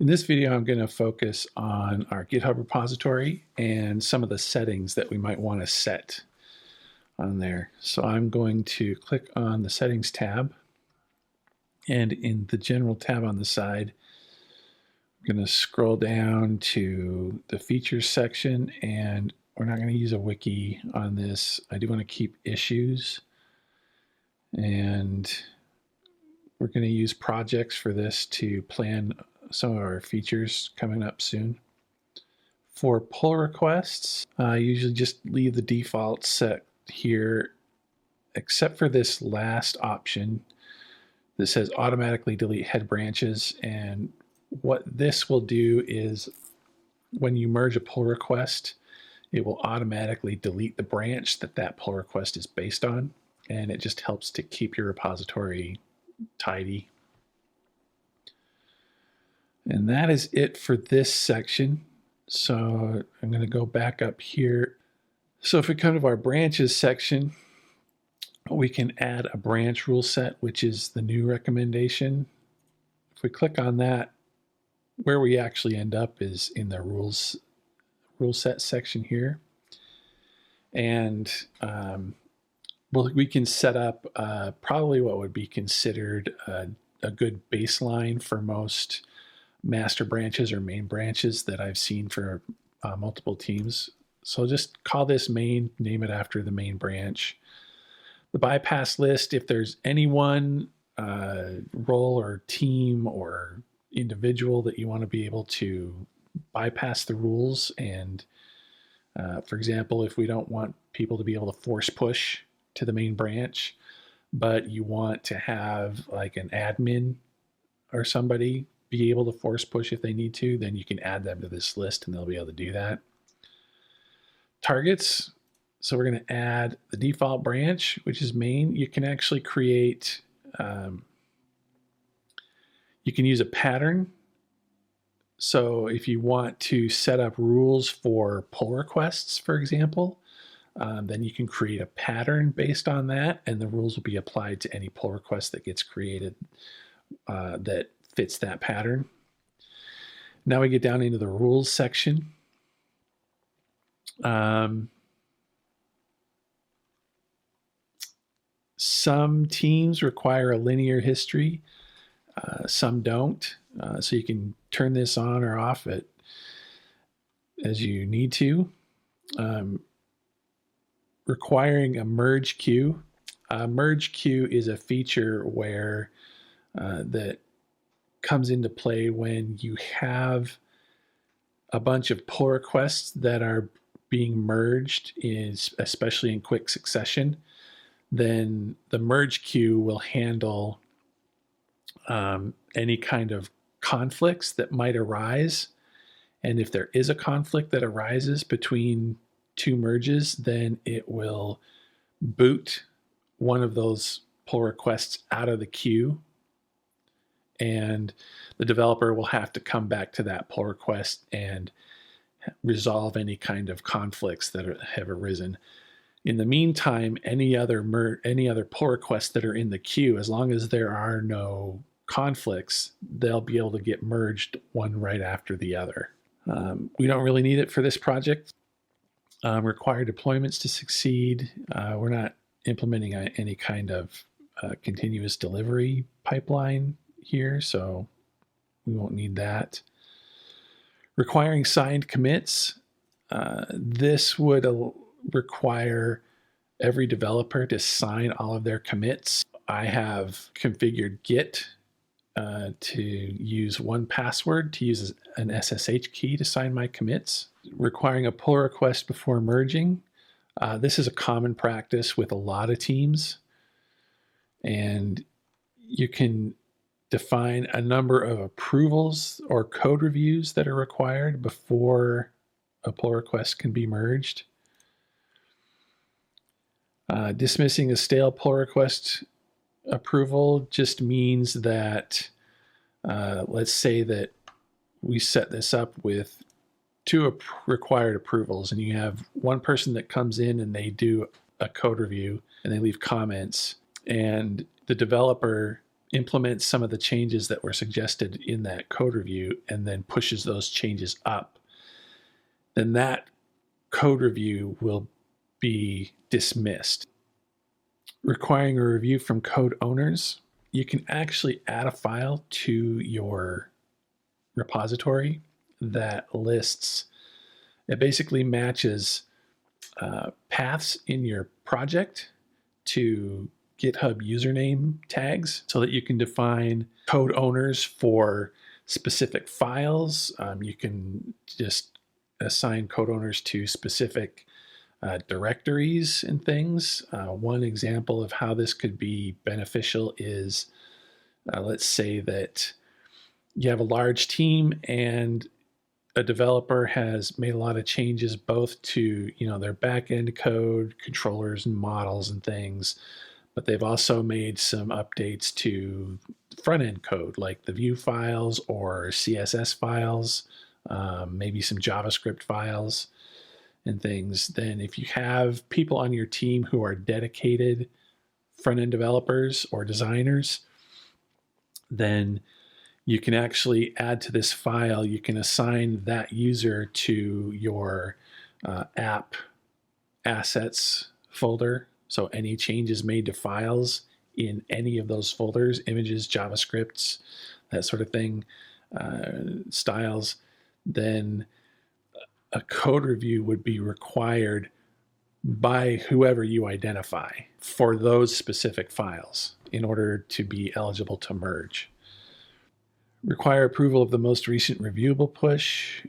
In this video, I'm going to focus on our GitHub repository and some of the settings that we might want to set on there. So I'm going to click on the settings tab, and in the general tab on the side, I'm going to scroll down to the features section, and we're not going to use a wiki on this. I do want to keep issues, and we're going to use projects for this to plan some of our features coming up soon. For pull requests, I usually just leave the default set here, except for this last option that says automatically delete head branches. And what this will do is when you merge a pull request, it will automatically delete the branch that that pull request is based on. And it just helps to keep your repository tidy. And that is it for this section. So I'm going to go back up here. So if we come to our branches section, we can add a branch rule set, which is the new recommendation. If we click on that, where we actually end up is in the rule set section here. And we can set up probably what would be considered a good baseline for most master branches or main branches that I've seen for multiple teams. So just call this main, name it after the main branch. The bypass list, if there's anyone, role or team or individual that you want to be able to bypass the rules. And for example, if we don't want people to be able to force push to the main branch, but you want to have like an admin or somebody be able to force push if they need to, then you can add them to this list and they'll be able to do that. Targets. So we're going to add the default branch, which is main. You can actually create, you can use a pattern. So if you want to set up rules for pull requests, for example, then you can create a pattern based on that, and the rules will be applied to any pull request that gets created that fits that pattern. Now we get down into the rules section. Some teams require a linear history, some don't. So you can turn this on or off as you need to. Requiring a merge queue. Merge queue is a feature where that comes into play when you have a bunch of pull requests that are being merged, especially in quick succession. Then the merge queue will handle any kind of conflicts that might arise. And if there is a conflict that arises between two merges, then it will boot one of those pull requests out of the queue, and the developer will have to come back to that pull request and resolve any kind of conflicts that have arisen. In the meantime, any other pull requests that are in the queue, as long as there are no conflicts, they'll be able to get merged one right after the other. We don't really need it for this project. Require deployments to succeed. We're not implementing any kind of continuous delivery pipeline here, so we won't need that. Requiring signed commits. This would require every developer to sign all of their commits. I have configured Git to use 1Password to use an SSH key to sign my commits. Requiring a pull request before merging. This is a common practice with a lot of teams, and you can define a number of approvals or code reviews that are required before a pull request can be merged. Dismissing a stale pull request approval just means that let's say that we set this up with two required approvals, and you have one person that comes in and they do a code review and they leave comments, and the developer implements some of the changes that were suggested in that code review and then pushes those changes up, then that code review will be dismissed. Requiring a review from code owners, you can actually add a file to your repository that lists, it basically matches paths in your project to GitHub username tags so that you can define code owners for specific files. You can just assign code owners to specific directories and things. One example of how this could be beneficial is, let's say that you have a large team and a developer has made a lot of changes both to their back-end code, controllers and models and things, but they've also made some updates to front-end code like the Vue files or CSS files, maybe some JavaScript files and things. Then if you have people on your team who are dedicated front-end developers or designers, then you can actually add to this file, you can assign that user to your app assets folder. So any changes made to files in any of those folders, images, JavaScripts, that sort of thing, styles, then a code review would be required by whoever you identify for those specific files in order to be eligible to merge. Require approval of the most recent reviewable push.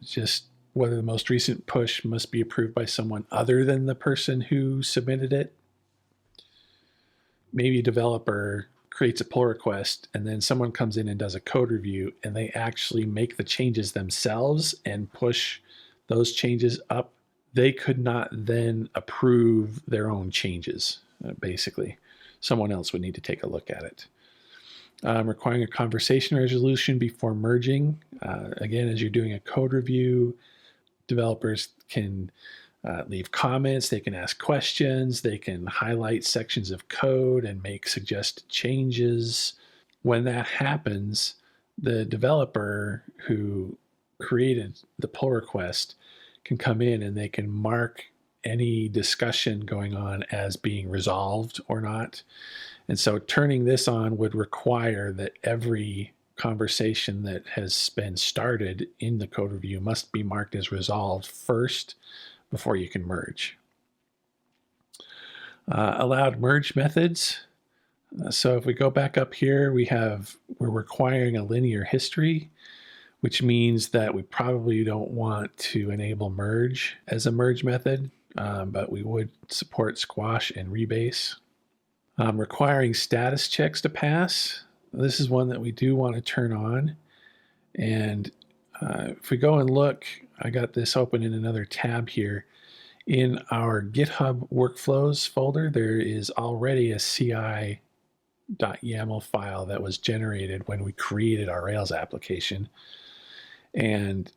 Just whether the most recent push must be approved by someone other than the person who submitted it. Maybe a developer creates a pull request and then someone comes in and does a code review and they actually make the changes themselves and push those changes up. They could not then approve their own changes, basically. Someone else would need to take a look at it. Requiring a conversation resolution before merging. Again, as you're doing a code review, developers can leave comments, they can ask questions, they can highlight sections of code and make suggested changes. When that happens, the developer who created the pull request can come in and they can mark any discussion going on as being resolved or not. And so turning this on would require that every conversation that has been started in the code review must be marked as resolved first before you can merge. Allowed merge methods. So if we go back up here, we're requiring a linear history, which means that we probably don't want to enable merge as a merge method, but we would support squash and rebase. Requiring status checks to pass. This is one that we do want to turn on. And if we go and look, I got this open in another tab here. In our GitHub workflows folder, there is already a ci.yaml file that was generated when we created our Rails application. And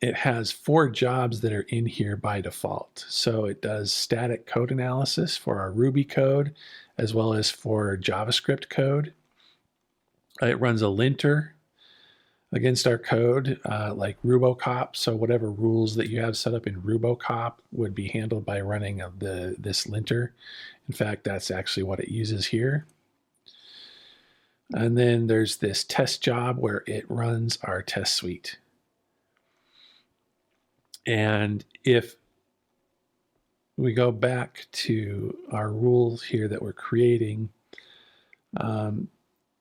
it has 4 jobs that are in here by default. So it does static code analysis for our Ruby code, as well as for JavaScript code. It runs a linter against our code, like Rubocop. So whatever rules that you have set up in Rubocop would be handled by running this linter. In fact, that's actually what it uses here. And then there's this test job where it runs our test suite. And if we go back to our rules here that we're creating,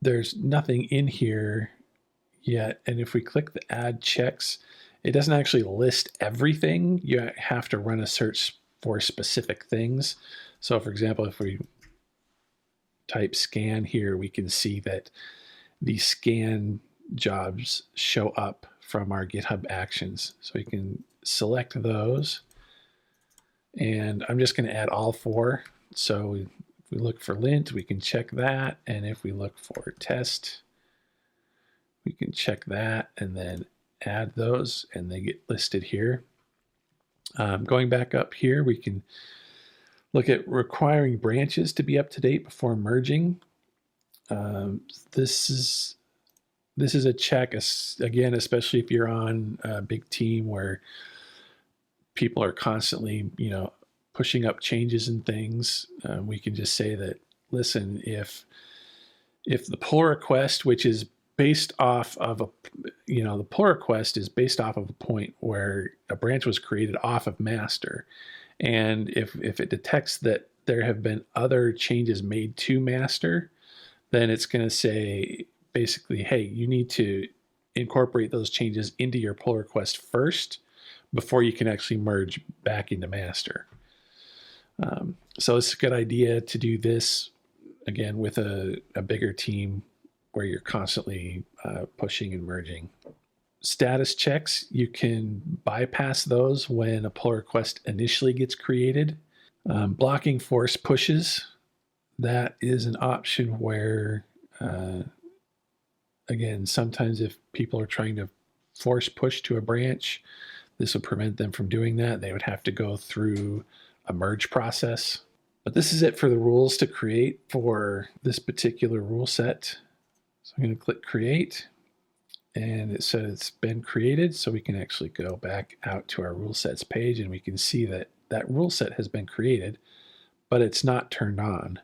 there's nothing in here yet. And if we click the add checks, it doesn't actually list everything. You have to run a search for specific things. So for example, if we type scan here, we can see that the scan jobs show up from our GitHub actions. So we can select those. And I'm just going to add all 4. So if we look for lint, we can check that. And if we look for test, we can check that and then add those and they get listed here. Going back up here, we can look at requiring branches to be up to date before merging. This is a check, again, especially if you're on a big team where people are constantly, pushing up changes and things. We can just say that, listen, if the pull request, which is based off of the pull request is based off of a point where a branch was created off of master. And if it detects that there have been other changes made to master, then it's going to say basically, hey, you need to incorporate those changes into your pull request first before you can actually merge back into master. So it's a good idea to do this, again, with a bigger team where you're constantly pushing and merging. Status checks, you can bypass those when a pull request initially gets created. Blocking force pushes, that is an option where, again, sometimes if people are trying to force push to a branch, this would prevent them from doing that. They would have to go through a merge process. But this is it for the rules to create for this particular rule set. So I'm going to click create, and it said it's been created. So we can actually go back out to our rule sets page, and we can see that that rule set has been created, but it's not turned on.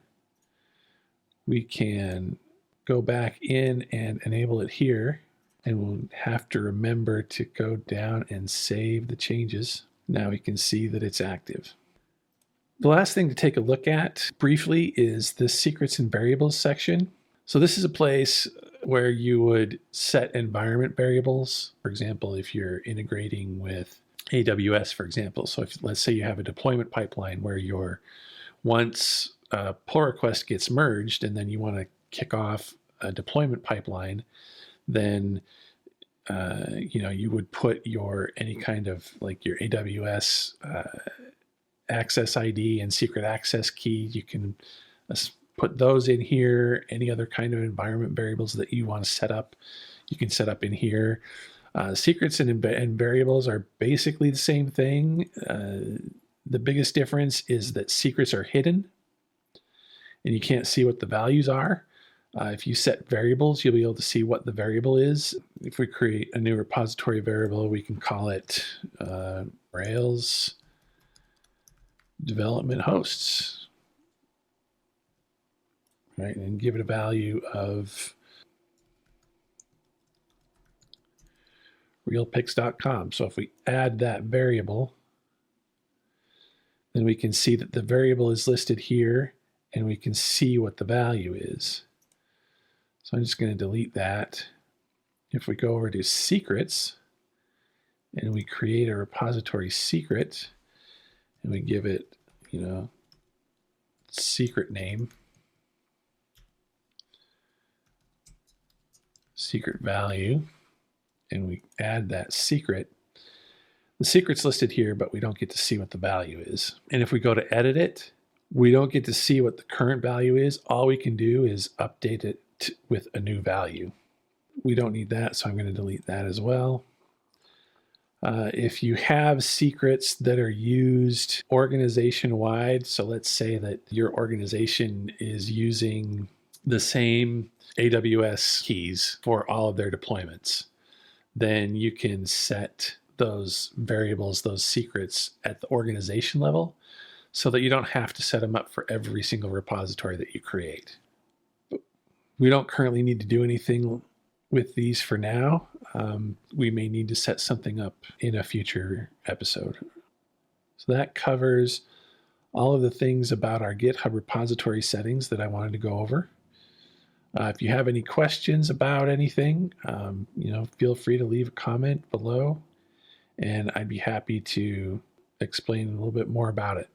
We can go back in and enable it here, and we'll have to remember to go down and save the changes. Now we can see that it's active. The last thing to take a look at briefly is this secrets and variables section. So this is a place where you would set environment variables. For example, if you're integrating with AWS, for example. So if, let's say you have a deployment pipeline where once a pull request gets merged and then you want to kick off a deployment pipeline, then you would put any kind of like your AWS access ID and secret access key. You can put those in here. Any other kind of environment variables that you want to set up, you can set up in here. Secrets and variables are basically the same thing. The biggest difference is that secrets are hidden and you can't see what the values are. If you set variables, you'll be able to see what the variable is. If we create a new repository variable, we can call it Rails development hosts, right? And give it a value of realpix.com. So if we add that variable, then we can see that the variable is listed here and we can see what the value is. So I'm just going to delete that. If we go over to secrets and we create a repository secret and we give it, secret name, secret value, and we add that secret, the secret's listed here, but we don't get to see what the value is. And if we go to edit it, we don't get to see what the current value is. All we can do is update it with a new value. We don't need that, so I'm going to delete that as well. If you have secrets that are used organization-wide, so let's say that your organization is using the same AWS keys for all of their deployments, then you can set those variables, those secrets at the organization level so that you don't have to set them up for every single repository that you create. We don't currently need to do anything with these for now. We may need to set something up in a future episode. So that covers all of the things about our GitHub repository settings that I wanted to go over. If you have any questions about anything, feel free to leave a comment below, and I'd be happy to explain a little bit more about it.